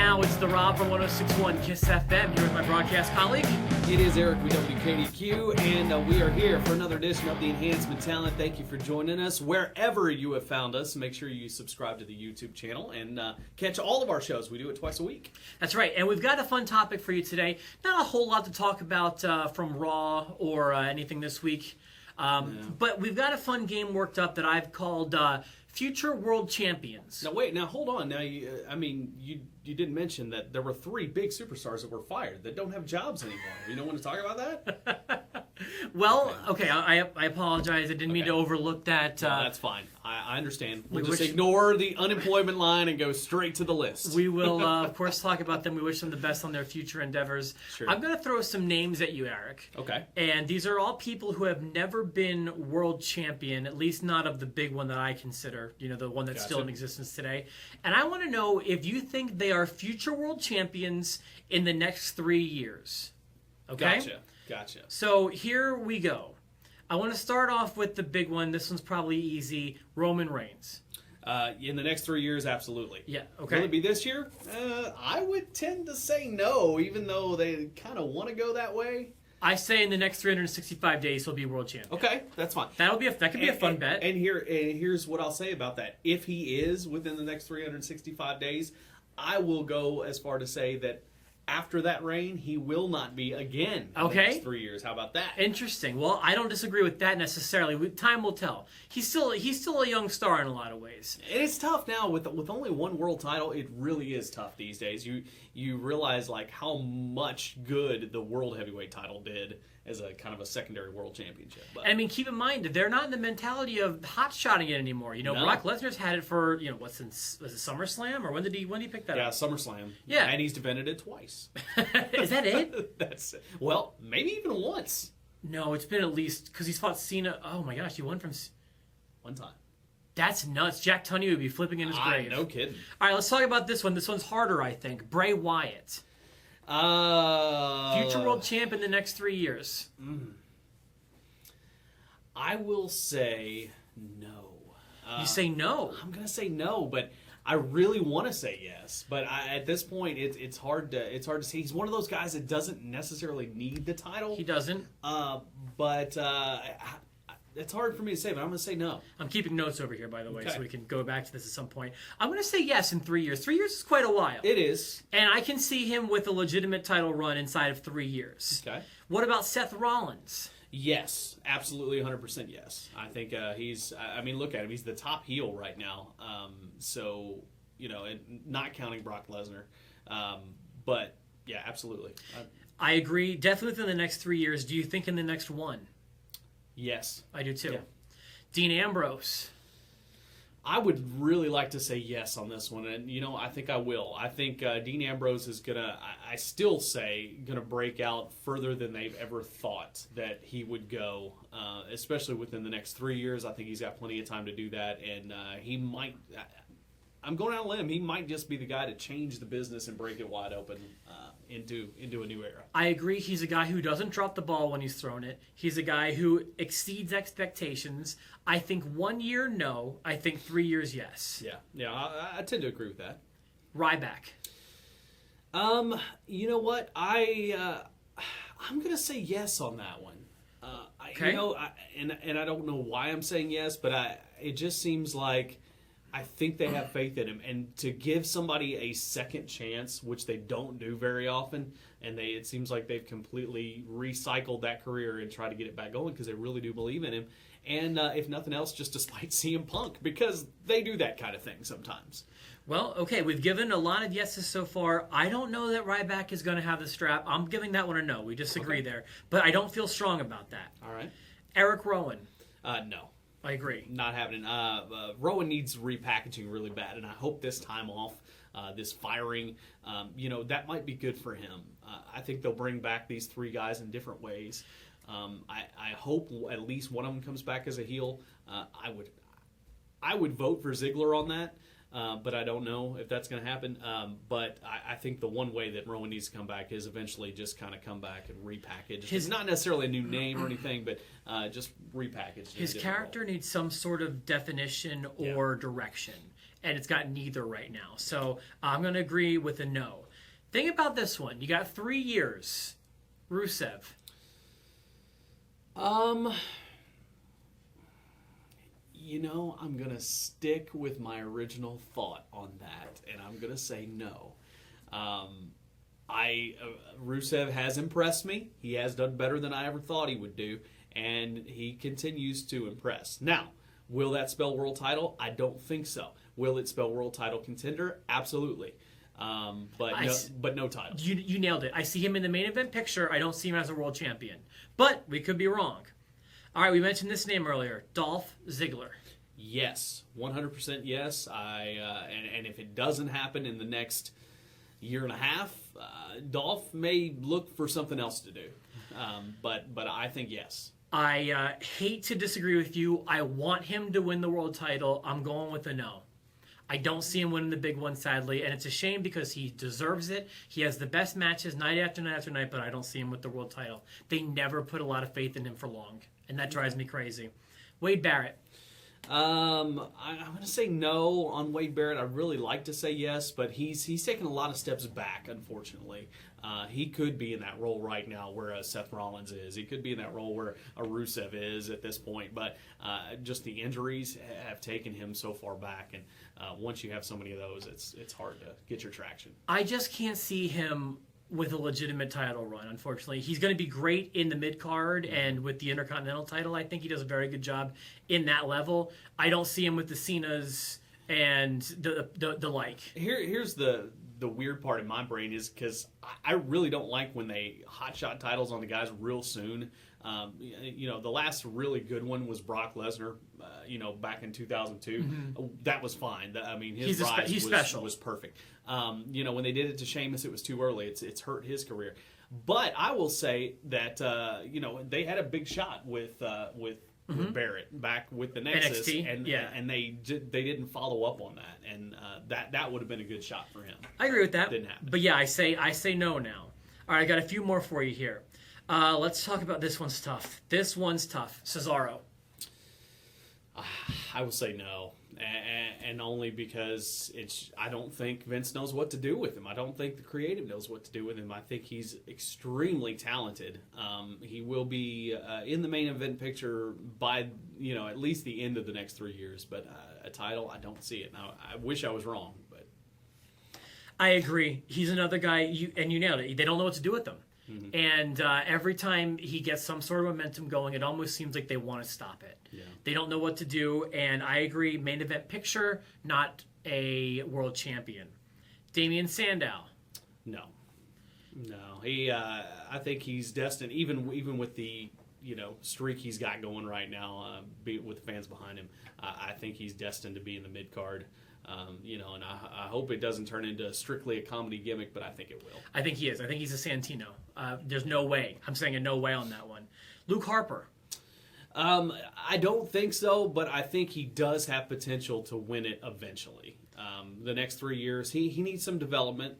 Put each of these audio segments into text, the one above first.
now, it's the Rob from 106.1 KISS FM here with my broadcast colleague. It is Eric with WKDQ, and we are here for another edition of the Enhancement Talent. Thank you for joining us. Wherever you have found us, make sure you subscribe to the YouTube channel and catch all of our shows. We do it twice a week. That's right, and we've got a fun topic for you today. Not a whole lot to talk about from Raw or anything this week, but we've got a fun game worked up that I've called Future World Champions. Now wait, hold on. Now you didn't mention that there were 3 big superstars that were fired that don't have jobs anymore. You don't want to talk about that? Well, okay, I apologize. I didn't mean to overlook that. No, that's fine. I understand. We'll just ignore the unemployment line and go straight to the list. We will, of course, talk about them. We wish them the best on their future endeavors. Sure. I'm going to throw some names at you, Eric. Okay. And these are all people who have never been world champion, at least not of the big one that I consider, the one that's still in existence today. And I want to know if you think they are future world champions in the next 3 years. Okay? Gotcha. So here we go. I want to start off with the big one. This one's probably easy. Roman Reigns. In the next 3 years, absolutely. Yeah, okay. Will it be this year? I would tend to say no, even though they kind of want to go that way. I say in the next 365 days he'll be world champion. Okay, that's fine. That could be a fun bet. And here's what I'll say about that. If he is within the next 365 days, I will go as far to say that after that reign, he will not be again in the next 3 years. How about that? Interesting. Well, I don't disagree with that necessarily. Time will tell. He's still a young star in a lot of ways. And it's tough now with only one world title. It really is tough these days. You realize like how much good the world heavyweight title did as a kind of a secondary world championship. But, and I mean, keep in mind they're not in the mentality of hot-shotting it anymore. No. Brock Lesnar's had it for was it SummerSlam, or when did he pick that up? Yeah, SummerSlam. Yeah, and he's defended it twice. Is that it? That's well, maybe even once. No, it's been at least because he's fought Cena. Oh my gosh, he won from one time. That's nuts. Jack Tunney would be flipping in his grave. No kidding. All right, let's talk about this one. This one's harder, I think. Bray Wyatt. Future world champ in the next 3 years. I will say no. You say no? I'm going to say no, but I really want to say yes. But at this point, it's hard to say. He's one of those guys that doesn't necessarily need the title. He doesn't. But it's hard for me to say, but I'm going to say no. I'm keeping notes over here, by the way, so we can go back to this at some point. I'm going to say yes in 3 years. 3 years is quite a while. It is. And I can see him with a legitimate title run inside of 3 years. Okay. What about Seth Rollins? Yes, absolutely 100% yes. I think he's, look at him. He's the top heel right now. So, and not counting Brock Lesnar. But, yeah, absolutely. I agree. Definitely within the next 3 years. Do you think in the next one? Yes. I do too. Yeah. Dean Ambrose. I would really like to say yes on this one, and I think I will. I think Dean Ambrose is I still say, gonna break out further than they've ever thought that he would go, especially within the next 3 years. I think he's got plenty of time to do that, and he might. I'm going out on a limb. He might just be the guy to change the business and break it wide open into a new era. I agree. He's a guy who doesn't drop the ball when he's thrown it. He's a guy who exceeds expectations. I think 1 year, no. I think 3 years, yes. Yeah. I tend to agree with that. Ryback. You know what? I'm gonna say yes on that one. Okay. And I don't know why I'm saying yes, but it just seems like I think they have faith in him, and to give somebody a second chance, which they don't do very often, and it seems like they've completely recycled that career and tried to get it back going because they really do believe in him. And if nothing else, just to spite CM Punk, because they do that kind of thing sometimes. Well, okay, we've given a lot of yeses so far. I don't know that Ryback is going to have the strap. I'm giving that one a no. We disagree there, but I don't feel strong about that. All right. Eric Rowan. No. I agree. Not happening. Rowan needs repackaging really bad, and I hope this time off, this firing, that might be good for him. I think they'll bring back these 3 guys in different ways. I hope at least one of them comes back as a heel. I would vote for Ziggler on that. But I don't know if that's going to happen. But I think the one way that Rowan needs to come back is eventually just kind of come back and repackage. It's not necessarily a new name or anything, but just repackage. His character needs some sort of definition or direction. and it's got neither right now. So I'm going to agree with a no. Think about this one. You got 3 years. Rusev. I'm going to stick with my original thought on that, and I'm going to say no. Rusev has impressed me. He has done better than I ever thought he would do, and he continues to impress. Now, will that spell world title? I don't think so. Will it spell world title contender? Absolutely. But no title. You nailed it. I see him in the main event picture. I don't see him as a world champion. But we could be wrong. All right, we mentioned this name earlier. Dolph Ziggler. Yes, 100% yes. And if it doesn't happen in the next year and a half, Dolph may look for something else to do. But I think yes. I hate to disagree with you. I want him to win the world title. I'm going with a no. I don't see him winning the big one, sadly, and it's a shame because he deserves it. He has the best matches night after night after night, but I don't see him with the world title. They never put a lot of faith in him for long, and that drives me crazy. Wade Barrett. I'm going to say no on Wade Barrett. I really like to say yes, but he's taken a lot of steps back, unfortunately. He could be in that role right now where Seth Rollins is. He could be in that role where a Rusev is at this point, but just the injuries have taken him so far back, and once you have so many of those, it's hard to get your traction. I just can't see him with a legitimate title run, unfortunately. He's going to be great in the mid-card and with the Intercontinental title. I think he does a very good job in that level. I don't see him with the Cenas and the like. Here's the weird part in my brain is because I really don't like when they hotshot titles on the guys real soon. The last really good one was Brock Lesnar, back in 2002. Mm-hmm. That was fine. I mean, his rise was perfect. When they did it to Sheamus, it was too early. It's hurt his career. But I will say that, they had a big shot with Barrett back with the Nexus, NXT, and they didn't follow up on that, and that would have been a good shot for him. I agree with that. Didn't happen. But yeah, I say no now. All right, I got a few more for you here. Let's talk about this one's tough. Cesaro. I will say no, and only because I don't think Vince knows what to do with him. I don't think the creative knows what to do with him. I think he's extremely talented. He will be in the main event picture by at least the end of the next 3 years. But a title, I don't see it. Now, I wish I was wrong, but I agree. He's another guy, you nailed it. They don't know what to do with him. Mm-hmm. And every time he gets some sort of momentum going, it almost seems like they want to stop it. Yeah. They don't know what to do, and I agree, main event picture, not a world champion. Damian Sandow. No. He, I think he's destined, even with the streak he's got going right now, with the fans behind him. I think he's destined to be in the mid card. And I hope it doesn't turn into strictly a comedy gimmick, but I think it will. I think he is. I think he's a Santino. There's no way. I'm saying a no way on that one. Luke Harper. I don't think so, but I think he does have potential to win it eventually. The next 3 years, he needs some development.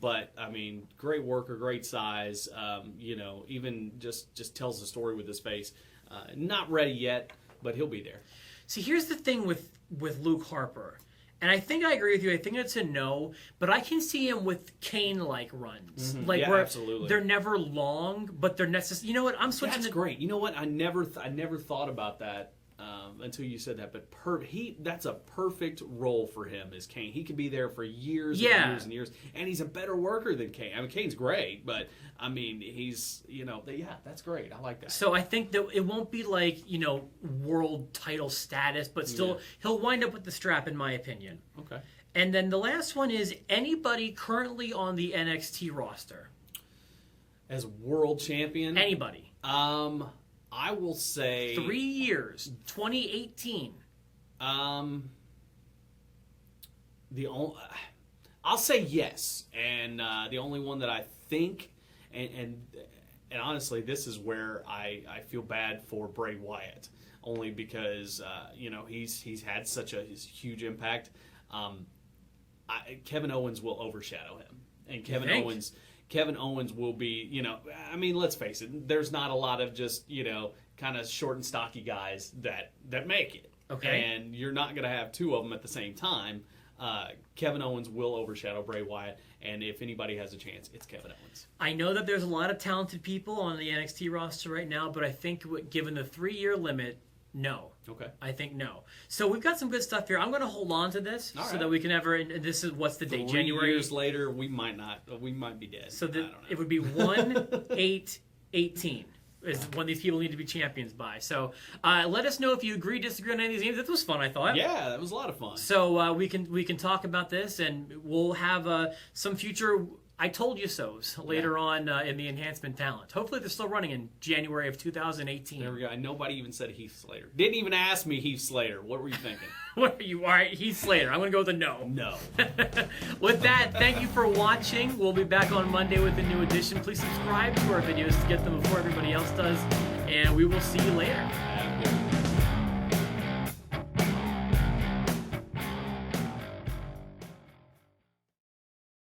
But I mean, great worker, great size. Even just tells the story with his face. Not ready yet, but he'll be there. See, here's the thing with Luke Harper, and I think I agree with you. I think it's a no, but I can see him with Kane-like runs, where absolutely. They're never long, but they're necessary. You know what? I'm switching. That's great. You know what? I never thought about that until you said that. But that's a perfect role for him as Kane. He could be there for years and years and years, and he's a better worker than Kane. I mean, Kane's great, but I mean, he's that's great. I like that. So I think that it won't be like world title status, but still he'll wind up with the strap, in my opinion. Okay. And then the last one is anybody currently on the NXT roster as world champion. Anybody. I will say 3 years, 2018. I'll say yes, and the only one that I think, and honestly, this is where I feel bad for Bray Wyatt, only because he's had such a huge impact. Kevin Owens will overshadow him, and Kevin Owens will be, I mean, let's face it, there's not a lot of just, kind of short and stocky guys that make it. Okay. And you're not going to have two of them at the same time. Kevin Owens will overshadow Bray Wyatt, and if anybody has a chance, it's Kevin Owens. I know that there's a lot of talented people on the NXT roster right now, but I think given the 3-year limit, no. Okay. I think no. So we've got some good stuff here. I'm going to hold on to this so that we can and this is, what's the date? 3 January. years later, we might be dead. So I don't know. it would be 1/8/18 is when these people need to be champions by. So let us know if you agree, disagree on any of these games. This was fun, I thought. Yeah, that was a lot of fun. So we can talk about this, and we'll have some future I told you so's later on in the Enhancement talent. Hopefully they're still running in January of 2018. There we go. And nobody even said Heath Slater. Didn't even ask me Heath Slater. What were you thinking? What are you? All right, Heath Slater. I'm going to go with a no. No. With that, thank you for watching. We'll be back on Monday with a new edition. Please subscribe to our videos to get them before everybody else does. And we will see you later.